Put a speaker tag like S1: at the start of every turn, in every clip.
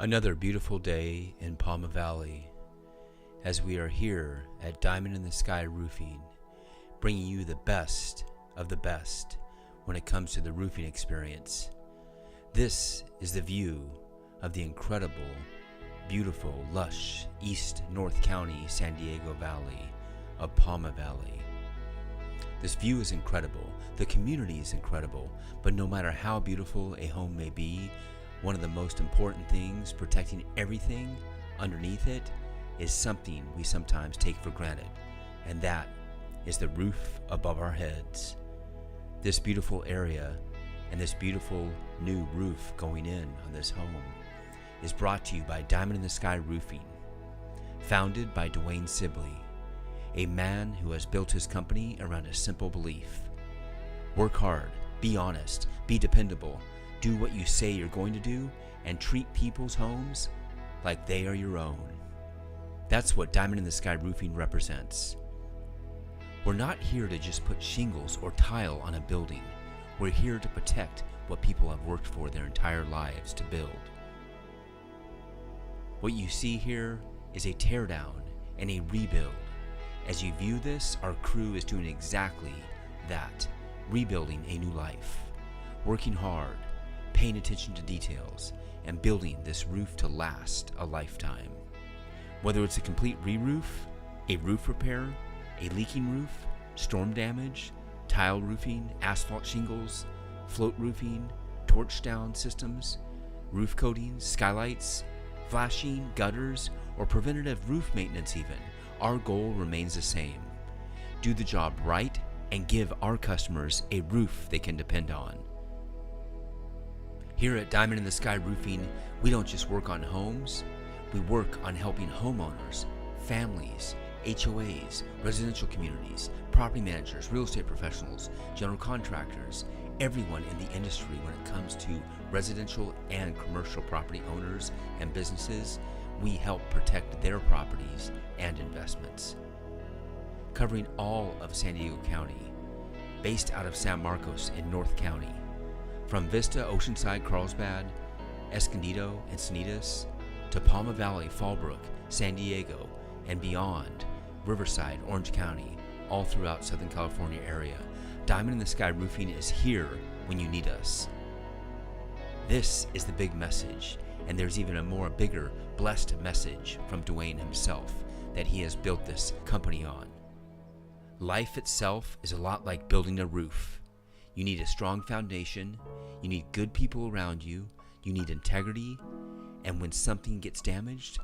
S1: Another beautiful day in Pauma Valley as we are here at Diamond in the Sky Roofing, bringing you the best of the best when it comes to the roofing experience. This is the view of the incredible, beautiful, lush East North County San Diego Valley of Pauma Valley. This view is incredible, the community is incredible, but no matter how beautiful a home may be, one of the most important things protecting everything underneath it is something we sometimes take for granted, and that is the roof above our heads. This beautiful area and this beautiful new roof going in on this home is brought to you by Diamond in the Sky Roofing, founded by Dwayne Sibley, a man who has built his company around a simple belief. Work hard, be honest, be dependable, do what you say you're going to do, and treat people's homes like they are your own. That's what Diamond in the Sky Roofing represents. We're not here to just put shingles or tile on a building. We're here to protect what people have worked for their entire lives to build. What you see here is a teardown and a rebuild. As you view this, our crew is doing exactly that, rebuilding a new life, working hard, paying attention to details, and building this roof to last a lifetime. Whether it's a complete re-roof, a roof repair, a leaking roof, storm damage, tile roofing, asphalt shingles, float roofing, torch down systems, roof coatings, skylights, flashing, gutters, or preventative roof maintenance even, our goal remains the same. Do the job right and give our customers a roof they can depend on. Here at Diamond in the Sky Roofing, we don't just work on homes, we work on helping homeowners, families, HOAs, residential communities, property managers, real estate professionals, general contractors, everyone in the industry when it comes to residential and commercial property owners and businesses. We help protect their properties and investments. Covering all of San Diego County, based out of San Marcos in North County, from Vista, Oceanside, Carlsbad, Escondido, Encinitas, to Pauma Valley, Fallbrook, San Diego, and beyond, Riverside, Orange County, all throughout Southern California area, Diamond in the Sky Roofing is here when you need us. This is the big message, and there's even a more bigger, blessed message from Dwayne himself that he has built this company on. Life itself is a lot like building a roof. You need a strong foundation, you need good people around you, you need integrity, and when something gets damaged,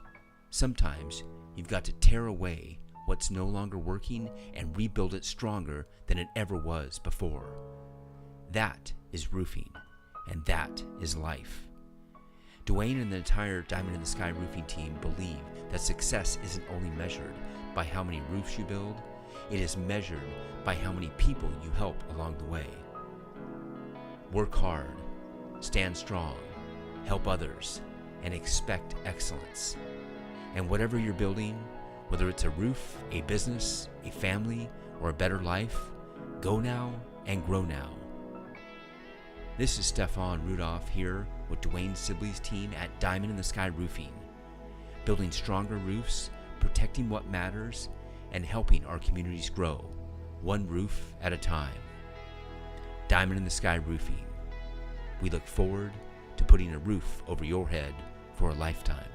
S1: sometimes you've got to tear away what's no longer working and rebuild it stronger than it ever was before. That is roofing, and that is life. Dwayne and the entire Diamond in the Sky Roofing team believe that success isn't only measured by how many roofs you build, it is measured by how many people you help along the way. Work hard, stand strong, help others, and expect excellence. And whatever you're building, whether it's a roof, a business, a family, or a better life, go now and grow now. This is Stefan Rudolph here with Dwayne Sibley's team at Diamond in the Sky Roofing, building stronger roofs, protecting what matters, and helping our communities grow, one roof at a time. Diamond in the Sky Roofing. We look forward to putting a roof over your head for a lifetime.